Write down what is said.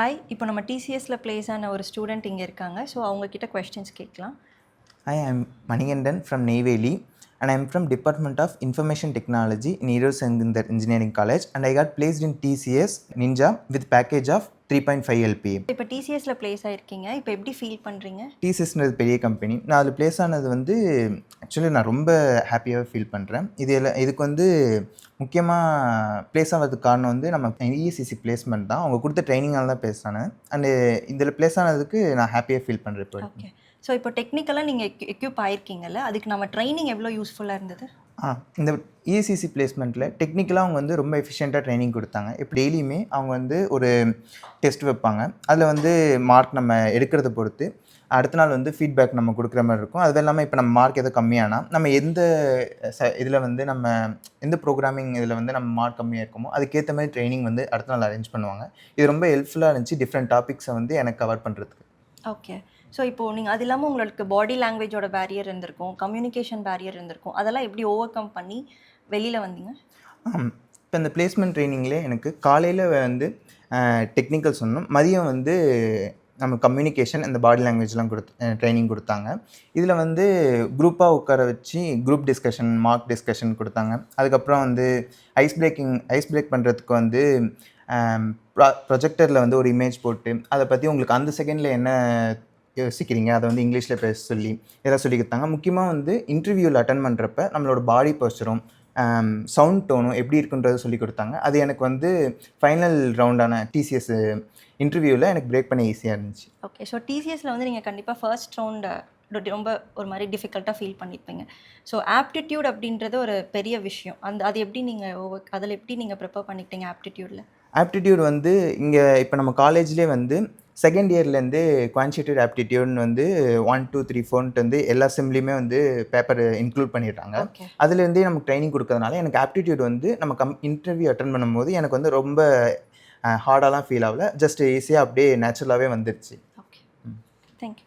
Hi, இப்போ நம்ம டிசிஎஸ்ல place ஆன ஒரு ஸ்டூடெண்ட் இங்கே இருக்காங்க. ஸோ அவங்க கிட்ட கொஸ்டின்ஸ் கேட்கலாம். Hi, I'm Manigandan from Neyveli and I'm from Department of Information Technology in Irosangundar Engineering College and I got placed in TCS Ninja with package of 3.5 LPA. இப்போ டிசிஎஸ்ல place ஆயிருக்கீங்க. இப்போ எப்படி feel பண்ணுறீங்க? டிசிஎஸ்ன்றது பெரிய company. நான் அதில் place ஆனது வந்து actually நான் ரொம்ப ஹாப்பியாக ஃபீல் பண்ணுறேன். இதுக்கு வந்து முக்கியமாக ப்ளேஸ் ஆகிறதுக்கு காரணம் வந்து நம்ம இஎஸ்சிசி பிளேஸ்மெண்ட் தான். அவங்க கொடுத்த ட்ரைனிங்கால் தான் ப்ளேஸ் ஆனேன். அண்டு இதில் ப்ளேஸ் ஆனதுக்கு நான் ஹாப்பியாக ஃபீல் பண்ணுறேன் இப்போ. ஓகே. ஸோ இப்போ டெக்னிக்கலாக நீங்கள் எக்யூப் ஆயிருக்கீங்கல்ல, அதுக்கு நம்ம ட்ரைனிங் எவ்வளோ யூஸ்ஃபுல்லாக இருந்தது? இந்த இஎஸ்சிசி பிளேஸ்மெண்ட்டில் டெக்னிக்கலாக அவங்க வந்து ரொம்ப எஃபிஷியண்ட்டாக ட்ரைனிங் கொடுத்தாங்க. இப்போ டெய்லியுமே அவங்க வந்து ஒரு டெஸ்ட் வைப்பாங்க. அதில் வந்து மார்க் நம்ம எடுக்கிறத பொறுத்து அடுத்த நாள் வந்து ஃபீட்பேக் நம்ம கொடுக்குற மாதிரி இருக்கும். அது இல்லாமல் இப்போ நம்ம மார்க் எதோ கம்மியானால் நம்ம இதில் வந்து நம்ம எந்த ப்ரோக்ராமிங் இதில் வந்து நம்ம மார்க் கம்மியாக இருக்குமோ அதுக்கேற்ற மாதிரி ட்ரைனிங் வந்து அடுத்த நாள் அரேஞ்ச் பண்ணுவாங்க. இது ரொம்ப ஹெல்ப்ஃபுல்லாக இருந்துச்சு டிஃப்ரெண்ட் டாபிக்ஸை வந்து எனக்கு கவர் பண்ணுறதுக்கு. ஓகே. ஸோ இப்போது நீங்கள் அது இல்லாமல் உங்களுக்கு பாடி லாங்குவேஜோட பேரியர் இருந்திருக்கும், கம்யூனிகேஷன் பேரியர் இருந்திருக்கும். அதெல்லாம் எப்படி ஓவர் கம் பண்ணி வெளியில் வந்தீங்க? இப்போ இந்த பிளேஸ்மெண்ட் ட்ரைனிங்லேயே எனக்கு காலையில் வந்து டெக்னிக்கல் சொன்னோம், மதியம் வந்து நம்ம கம்யூனிகேஷன் இந்த பாடி லாங்குவேஜ்லாம் ட்ரைனிங் கொடுத்தாங்க. இதில் வந்து குரூப்பாக உட்கார வச்சு குரூப் டிஸ்கஷன், மார்க் டிஸ்கஷன் கொடுத்தாங்க. அதுக்கப்புறம் வந்து ஐஸ் பிரேக் பண்ணுறதுக்கு வந்து ப்ரொஜெக்டரில் வந்து ஒரு இமேஜ் போட்டு அதை பற்றி உங்களுக்கு அந்த செகண்டில் என்ன யோசிக்கிறீங்க அதை வந்து இங்கிலீஷில் பேச சொல்லி இதெல்லாம் சொல்லி கொடுத்தாங்க. முக்கியமாக வந்து இன்டர்வியூவில் அட்டன் பண்ணுறப்ப நம்மளோட பாடி போஸ்டரும் சவுண்ட் டோனும் எப்படி இருக்குன்றதை சொல்லி கொடுத்தாங்க. அது எனக்கு வந்து ஃபைனல் ரவுண்டான டிசிஎஸ் இன்டர்வியூவில் எனக்கு பிரேக் பண்ண ஈஸியாக இருந்துச்சு. ஓகே. ஸோ டிசிஎஸில் வந்து நீங்கள் கண்டிப்பாக ஃபர்ஸ்ட் ரவுண்டு ரொம்ப ஒரு மாதிரி டிஃபிகல்ட்டாக ஃபீல் பண்ணியிருப்பீங்க. ஸோ ஆப்டிடியூட் அப்படின்றது ஒரு பெரிய விஷயம். அது எப்படி நீங்கள் அதில் எப்படி நீங்கள் ப்ரிப்பேர் பண்ணிக்கிட்டீங்க ஆப்டிடியூடில்? ஆப்டிடியூட் வந்து இங்கே இப்போ நம்ம காலேஜ்லேயே வந்து செகண்ட் இயர்லேருந்து குவான்டிடேட்டிவ் ஆப்டிடியூட்னு வந்து 1, 2, 3, 4 வந்து எல்லா செம்லேயுமே வந்து பேப்பர் இன்க்ளூட் பண்ணிடுறாங்க. அதுலேருந்தே நமக்கு ட்ரைனிங் கொடுக்கறதுனால எனக்கு ஆப்டிடியூட் வந்து நம்ம இன்டர்வியூ அட்டன் பண்ணும்போது எனக்கு வந்து ரொம்ப ஹார்டாலாம் ஃபீல் ஆகல. ஜஸ்ட் ஈஸியாக அப்படியே நேச்சுரலாகவே வந்துடுச்சு. ஓகே. தேங்க்யூ.